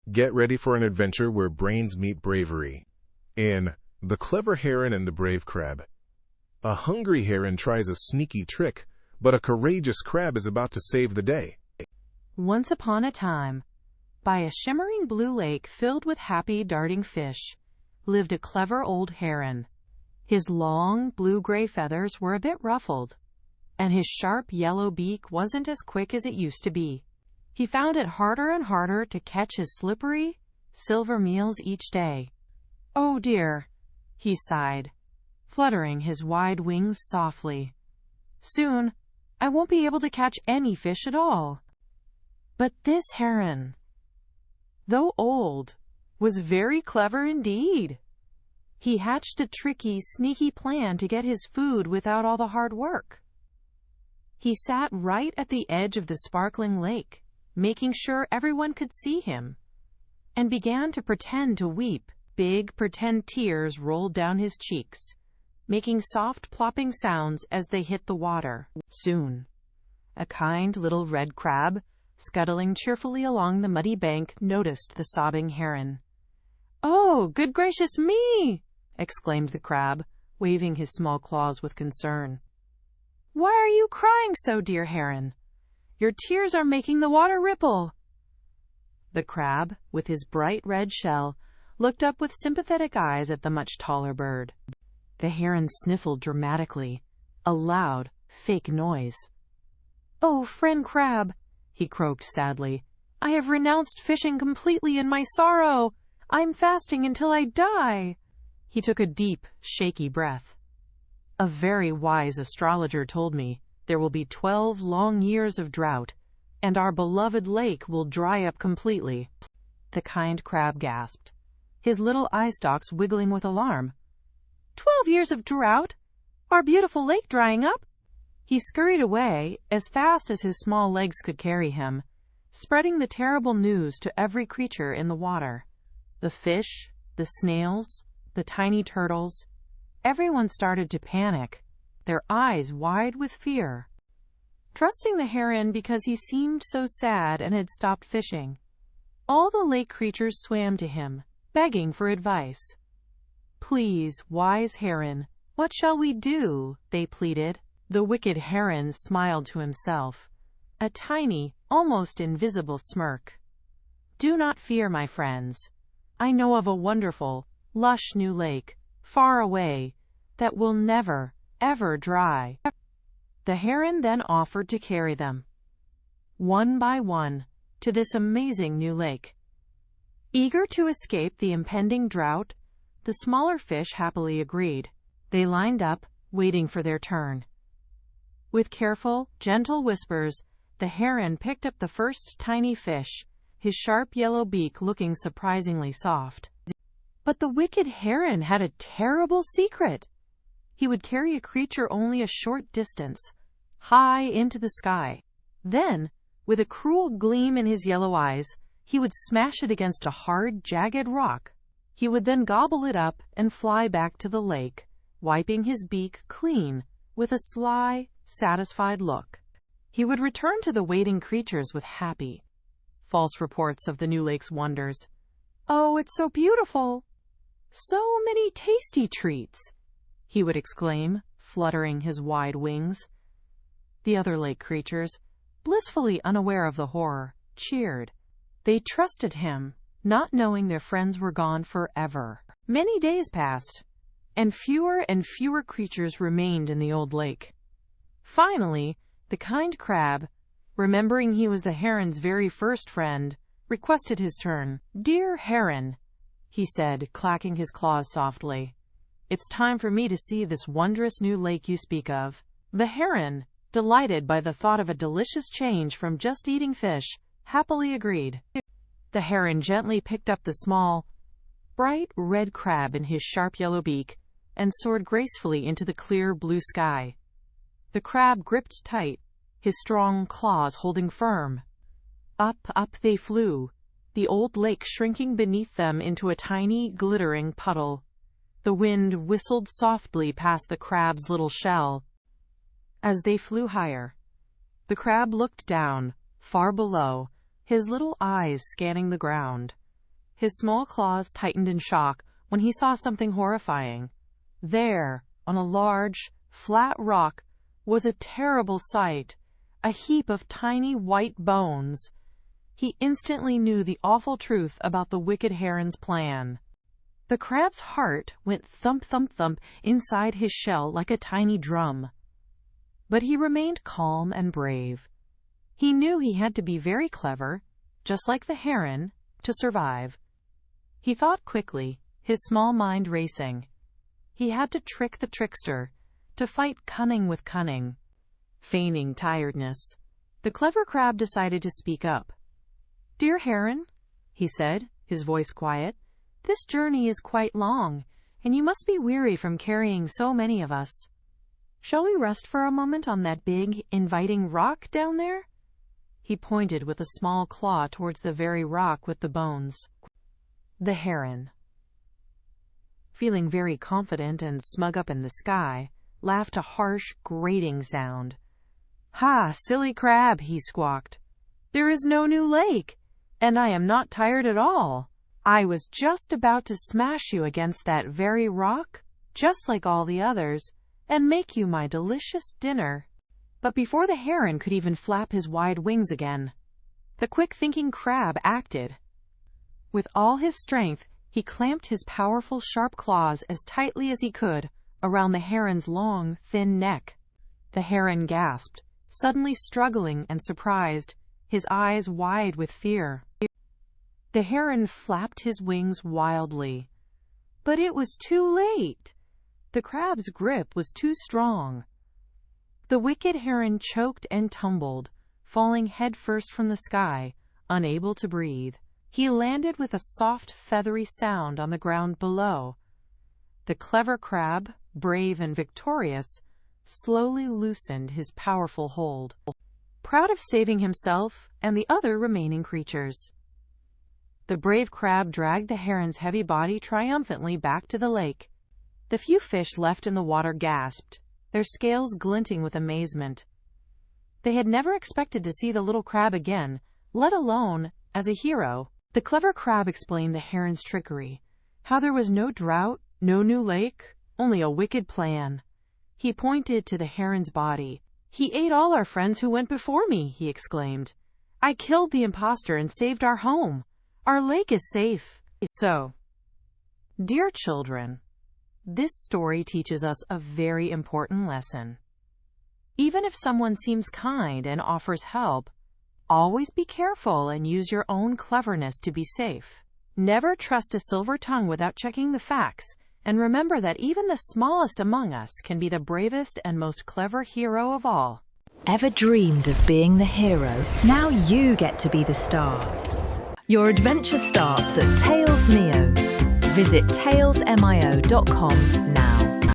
Get ready for an adventure where brains meet bravery. In The Clever Heron and the Brave Crab. A hungry heron tries a sneaky trick, but a courageous crab is about to save the day. Once upon a time, by a shimmering blue lake filled with happy darting fish, lived a clever old heron. His long blue-gray feathers were a bit ruffled, and his sharp yellow beak wasn't as quick as it used to be. He found it harder and harder to catch his slippery, silver meals each day. "Oh dear," he sighed, fluttering his wide wings softly. "Soon, I won't be able to catch any fish at all." But this heron, though old, was very clever indeed. He hatched a tricky, sneaky plan to get his food without all the hard work. He sat right at the edge of the sparkling lake, making sure everyone could see him, and began to pretend to weep. Big pretend tears rolled down his cheeks, making soft plopping sounds as they hit the water. Soon, a kind little red crab, scuttling cheerfully along the muddy bank, noticed the sobbing heron. "Oh, good gracious me!" exclaimed the crab, waving his small claws with concern. "Why are you crying so, dear heron? Your tears are making the water ripple." The crab, with his bright red shell, looked up with sympathetic eyes at the much taller bird. The heron sniffled dramatically, a loud, fake noise. "Oh, friend crab," he croaked sadly, "I have renounced fishing completely in my sorrow. I'm fasting until I die." He took a deep, shaky breath. "A very wise astrologer told me there will be 12 long years of drought, and our beloved lake will dry up completely." The kind crab gasped, his little eye stalks wiggling with alarm. 12 years of drought? Our beautiful lake drying up? He scurried away as fast as his small legs could carry him, spreading the terrible news to every creature in the water. The fish, the snails, the tiny turtles, everyone started to panic, their eyes wide with fear. Trusting the heron because he seemed so sad and had stopped fishing, all the lake creatures swam to him, begging for advice. "Please, wise heron, what shall we do?" they pleaded. The wicked heron smiled to himself, a tiny, almost invisible smirk. "Do not fear, my friends. I know of a wonderful, lush new lake, far away, that will never, ever dry." The heron then offered to carry them, one by one, to this amazing new lake. Eager to escape the impending drought, the smaller fish happily agreed. They lined up, waiting for their turn. With careful, gentle whispers, the heron picked up the first tiny fish, his sharp yellow beak looking surprisingly soft. But the wicked heron had a terrible secret. He would carry a creature only a short distance, high into the sky. Then, with a cruel gleam in his yellow eyes, he would smash it against a hard, jagged rock. He would then gobble it up and fly back to the lake, wiping his beak clean with a sly, satisfied look. He would return to the waiting creatures with happy, false reports of the new lake's wonders. "Oh, it's so beautiful! So many tasty treats!" he would exclaim, fluttering his wide wings. The other lake creatures, blissfully unaware of the horror, cheered. They trusted him, not knowing their friends were gone forever. Many days passed, and fewer creatures remained in the old lake. Finally, the kind crab, remembering he was the heron's very first friend, requested his turn. "Dear heron," he said, clacking his claws softly, "it's time for me to see this wondrous new lake you speak of." The heron, delighted by the thought of a delicious change from just eating fish, happily agreed. The heron gently picked up the small, bright red crab in his sharp yellow beak and soared gracefully into the clear blue sky. The crab gripped tight, his strong claws holding firm. Up, up they flew, the old lake shrinking beneath them into a tiny, glittering puddle. The wind whistled softly past the crab's little shell. As they flew higher, the crab looked down, far below, his little eyes scanning the ground. His small claws tightened in shock when he saw something horrifying. There, on a large, flat rock, was a terrible sight, a heap of tiny white bones. He instantly knew the awful truth about the wicked heron's plan. The crab's heart went thump, thump, thump inside his shell like a tiny drum. But he remained calm and brave. He knew he had to be very clever, just like the heron, to survive. He thought quickly, his small mind racing. He had to trick the trickster, to fight cunning with cunning. Feigning tiredness, the clever crab decided to speak up. "Dear heron," he said, his voice quiet, "this journey is quite long, and you must be weary from carrying so many of us. Shall we rest for a moment on that big, inviting rock down there?" He pointed with a small claw towards the very rock with the bones. The heron, feeling very confident and smug up in the sky, laughed a harsh, grating sound. "Ha, silly crab," he squawked. "There is no new lake, and I am not tired at all. I was just about to smash you against that very rock, just like all the others, and make you my delicious dinner." But before the heron could even flap his wide wings again, the quick-thinking crab acted. With all his strength, he clamped his powerful sharp claws as tightly as he could around the heron's long, thin neck. The heron gasped, suddenly struggling and surprised, his eyes wide with fear. The heron flapped his wings wildly. But it was too late. The crab's grip was too strong. The wicked heron choked and tumbled, falling headfirst from the sky, unable to breathe. He landed with a soft, feathery sound on the ground below. The clever crab, brave and victorious, slowly loosened his powerful hold, proud of saving himself and the other remaining creatures. The brave crab dragged the heron's heavy body triumphantly back to the lake. The few fish left in the water gasped, their scales glinting with amazement. They had never expected to see the little crab again, let alone as a hero. The clever crab explained the heron's trickery, how there was no drought, no new lake, only a wicked plan. He pointed to the heron's body. "He ate all our friends who went before me," he exclaimed. "I killed the imposter and saved our home. Our lake is safe." So, dear children, this story teaches us a very important lesson. Even if someone seems kind and offers help, always be careful and use your own cleverness to be safe. Never trust a silver tongue without checking the facts, and remember that even the smallest among us can be the bravest and most clever hero of all. Ever dreamed of being the hero? Now you get to be the star. Your adventure starts at TalesMio. Visit talesmio.com now.